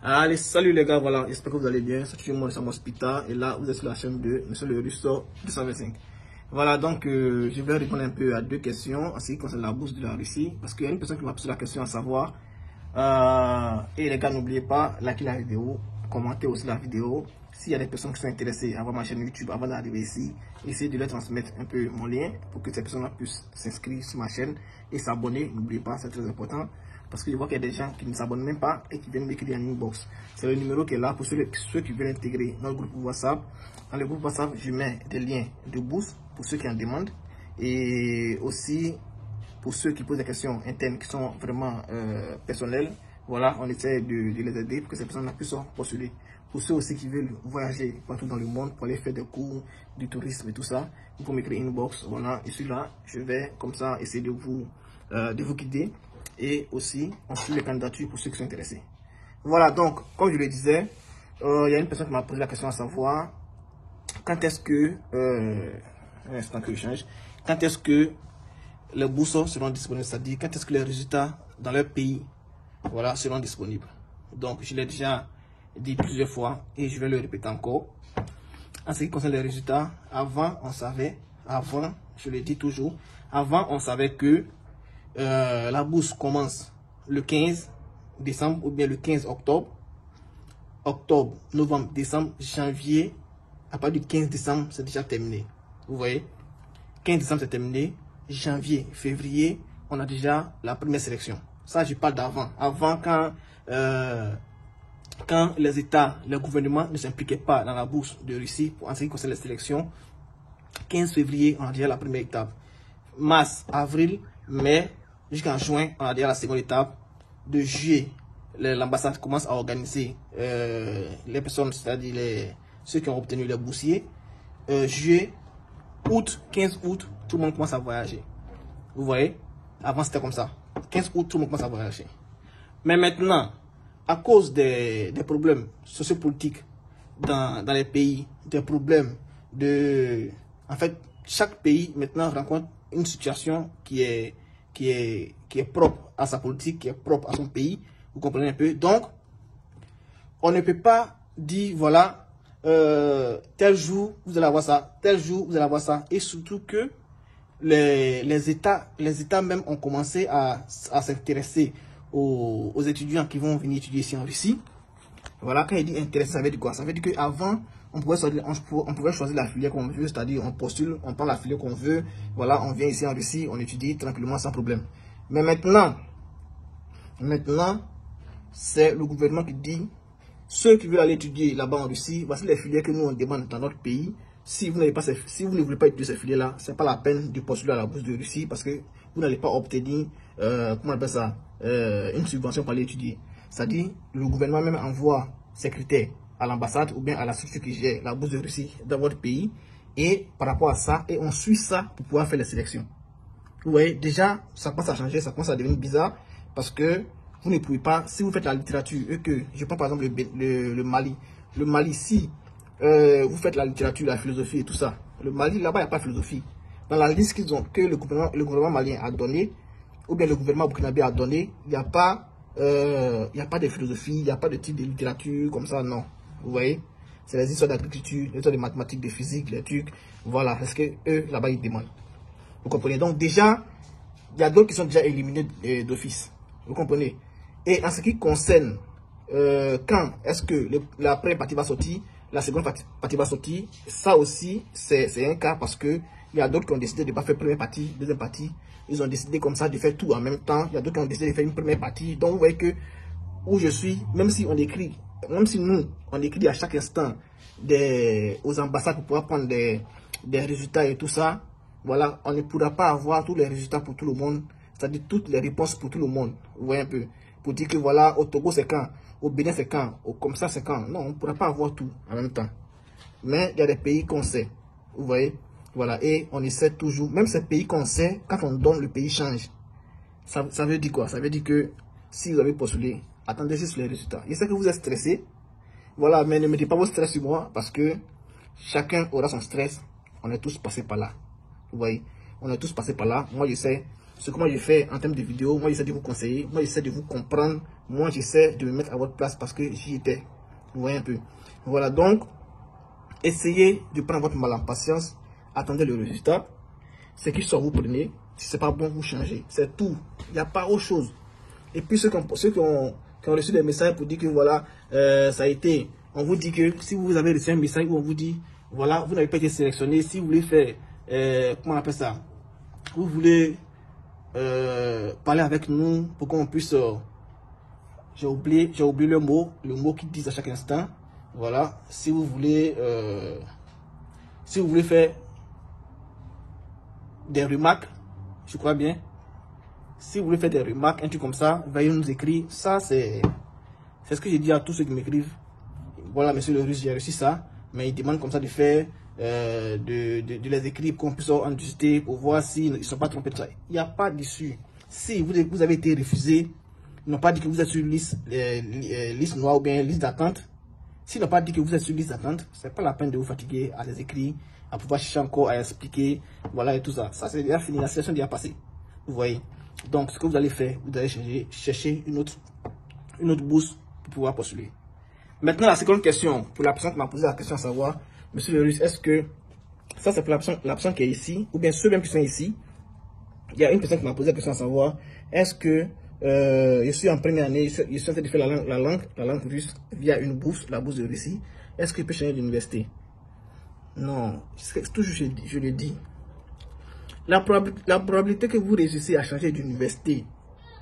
Allez, salut les gars, voilà, j'espère que vous allez bien. C'est toujours moi, Sam Hospital, et là, vous êtes sur la chaîne de Monsieur le Russo 225. Voilà, donc, je vais répondre un peu à deux questions en ce qui concerne la bourse de la Russie, parce qu'il y a une personne qui m'a posé la question à savoir. Et les gars, n'oubliez pas, likez la vidéo, commentez aussi la vidéo. S'il y a des personnes qui sont intéressées à voir ma chaîne YouTube avant d'arriver ici, essayez de leur transmettre un peu mon lien pour que ces personnes puissent s'inscrire sur ma chaîne et s'abonner. N'oubliez pas, c'est très important. Parce que je vois qu'il y a des gens qui ne s'abonnent même pas et qui viennent m'écrire en inbox. C'est le numéro qui est là pour ceux qui veulent intégrer notre groupe WhatsApp. Dans le groupe WhatsApp, je mets des liens de bourse pour ceux qui en demandent. Et aussi pour ceux qui posent des questions internes qui sont vraiment personnelles. Voilà, on essaie de les aider pour que ces personnes puissent postuler. Pour ceux aussi qui veulent voyager partout dans le monde pour aller faire des cours du tourisme et tout ça, vous pouvez m'écrire inbox. Voilà, et celui-là, je vais comme ça essayer de vous guider. Et aussi, on suit les candidatures pour ceux qui sont intéressés. Voilà, donc, comme je le disais, il y a une personne qui m'a posé la question à savoir quand est-ce que, un instant que je change, quand est-ce que les bourses seront disponibles, c'est-à-dire quand est-ce que les résultats dans leur pays, voilà, seront disponibles. Donc, je l'ai déjà dit plusieurs fois et je vais le répéter encore. En ce qui concerne les résultats, avant, on savait, je le dis toujours, avant, on savait que la bourse commence le 15 décembre ou bien le 15 octobre. Octobre, novembre, décembre, janvier. À partir du 15 décembre, c'est déjà terminé. Vous voyez, 15 décembre, c'est terminé. Janvier, février, on a déjà la première sélection. Ça, je parle d'avant. Avant, quand les États, le gouvernement ne s'impliquaient pas dans la bourse de Russie en ce qui concerne les sélections. 15 février, on a déjà la première étape. Mars, avril, mai, jusqu'en juin, on a déjà la seconde étape. De juillet, l'ambassade commence à organiser les personnes, c'est-à-dire ceux qui ont obtenu les boursiers. Juillet, août, 15 août, tout le monde commence à voyager. Vous voyez, avant c'était comme ça. 15 août, tout le monde commence à voyager. Mais maintenant, à cause des problèmes sociopolitiques dans les pays, des problèmes de... En fait, chaque pays maintenant rencontre une situation qui est propre à sa politique, qui est propre à son pays. Vous comprenez un peu? Donc, on ne peut pas dire, voilà, tel jour, vous allez avoir ça, tel jour, vous allez avoir ça. Et surtout que les États même ont commencé à s'intéresser aux étudiants qui vont venir étudier ici en Russie. Voilà, quand il dit intéressé, ça veut dire quoi? Ça veut dire qu'avant, on pouvait choisir la filière qu'on veut, c'est-à-dire on postule, on prend la filière qu'on veut, voilà, on vient ici en Russie, on étudie tranquillement sans problème. Mais maintenant, c'est le gouvernement qui dit, ceux qui veulent aller étudier là-bas en Russie, voici les filières que nous on demande dans notre pays. Si vous ne voulez pas étudier ces filières-là, c'est pas la peine de postuler à la bourse de Russie parce que vous n'allez pas obtenir, comment on appelle ça, une subvention pour aller étudier. C'est-à-dire, le gouvernement même envoie ses critères à l'ambassade ou bien à la structure qui gère la bourse de Russie dans votre pays. Et par rapport à ça, et on suit ça pour pouvoir faire les sélections. Vous voyez, déjà, ça commence à changer, ça commence à devenir bizarre parce que vous ne pouvez pas, si vous faites la littérature, et que, je prends par exemple le Mali. Le Mali, si vous faites la littérature, la philosophie et tout ça, le Mali, là-bas, il n'y a pas de philosophie. Dans la liste que le gouvernement malien a donné, ou bien le gouvernement burkinabé a donné, il n'y a pas de philosophie, il n'y a pas de type de littérature comme ça, non. Vous voyez, c'est les histoires d'agriculture, les histoires de mathématiques, de physique, les trucs. Voilà, c'est ce que eux, là-bas, ils demandent. Vous comprenez? Donc déjà, il y a d'autres qui sont déjà éliminés d'office. Vous comprenez? Et en ce qui concerne quand est-ce que la première partie va sortir, la seconde partie va sortir, ça aussi, c'est un cas parce que il y a d'autres qui ont décidé de ne pas faire première partie, deuxième partie. Ils ont décidé comme ça de faire tout en même temps. Il y a d'autres qui ont décidé de faire une première partie. Donc vous voyez que où je suis, même si nous, on écrit à chaque instant aux ambassades pour pouvoir prendre des résultats et tout ça, voilà, on ne pourra pas avoir tous les résultats pour tout le monde, c'est-à-dire toutes les réponses pour tout le monde. Vous voyez un peu, pour dire que voilà, au Togo c'est quand, au Bénin c'est quand, comme ça c'est quand. Non, on ne pourra pas avoir tout en même temps. Mais il y a des pays qu'on sait, vous voyez, voilà, et on essaie toujours, même ces pays qu'on sait, quand on donne, le pays change. Ça veut dire quoi? Ça veut dire que si vous avez postulé, attendez juste les résultats. Je sais que vous êtes stressé, voilà, mais ne mettez pas vos stress sur moi parce que chacun aura son stress. On est tous passés par là. Vous voyez, on est tous passés par là. Moi, je sais, ce que moi je fais en termes de vidéos, moi j'essaie de vous conseiller, moi j'essaie de vous comprendre, moi j'essaie de me mettre à votre place parce que j'y étais. Vous voyez un peu. Voilà, donc, essayez de prendre votre mal en patience, attendez le résultat. C'est qui soit vous prenez, si c'est pas bon, vous changez. C'est tout. Il n'y a pas autre chose. Et puis ceux qui ont reçu des messages pour dire que voilà, ça a été, on vous dit que si vous avez reçu un message où on vous dit, voilà, vous n'avez pas été sélectionné, si vous voulez faire, comment on appelle ça, vous voulez parler avec nous pour qu'on puisse, j'ai oublié le mot qu'ils disent à chaque instant, voilà, si vous voulez faire des remarques, je crois bien, si vous voulez faire des remarques, un truc comme ça, veuillez nous écrire. Ça, c'est ce que j'ai dit à tous ceux qui m'écrivent. Voilà, monsieur le Russe, j'ai reçu ça. Mais ils demandent comme ça de faire, de les écrire, qu'on puisse en discuter pour voir s'ils ne sont pas trompés de ça. Il n'y a pas d'issue. Si vous avez été refusé, ils n'ont pas dit que vous êtes sur liste noire ou bien liste d'attente. S'ils n'ont pas dit que vous êtes sur liste d'attente, c'est pas la peine de vous fatiguer à les écrire, à pouvoir chercher encore, à expliquer, voilà et tout ça. Ça, c'est déjà fini, la situation est déjà passée. Vous voyez. Donc, ce que vous allez faire, vous allez chercher une autre bourse pour pouvoir postuler. Maintenant, la seconde question, pour la personne qui m'a posé la question à savoir, monsieur le Russe, est-ce que, ça c'est pour la personne qui est ici, ou bien ceux même qui sont ici, il y a une personne qui m'a posé la question à savoir, est-ce que je suis en première année, je suis en train de faire la langue russe via une bourse, la bourse de Russie, est-ce que je peux changer d'université? Non, toujours je le dis. La probabilité que vous réussissiez à changer d'université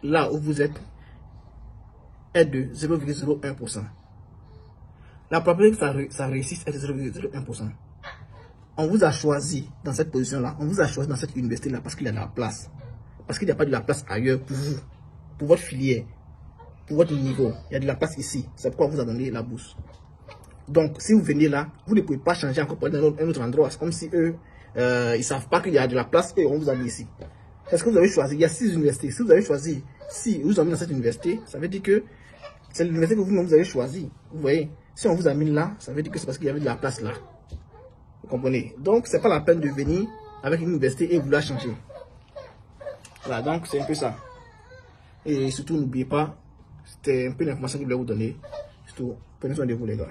là où vous êtes est de 0,01%. La probabilité que ça réussisse est de 0,01%. On vous a choisi dans cette position-là, on vous a choisi dans cette université-là parce qu'il y a de la place. Parce qu'il n'y a pas de la place ailleurs pour vous, pour votre filière, pour votre niveau. Il y a de la place ici. C'est pourquoi on vous a donné la bourse. Donc, si vous venez là, vous ne pouvez pas changer encore pour aller dans un autre endroit. C'est comme si eux, ils ne savent pas qu'il y a de la place et on vous a mis ici. C'est ce que vous avez choisi. Il y a 6 universités. Si vous avez choisi, si vous avez mis dans cette université, ça veut dire que c'est l'université que vous avez choisi. Vous voyez, si on vous a mis là, ça veut dire que c'est parce qu'il y avait de la place là. Vous comprenez? Donc, c'est pas la peine de venir avec une université et vouloir changer. Voilà, donc c'est un peu ça. Et surtout, n'oubliez pas, c'était un peu l'information que je voulais vous donner. Surtout, prenez soin de vous les gars.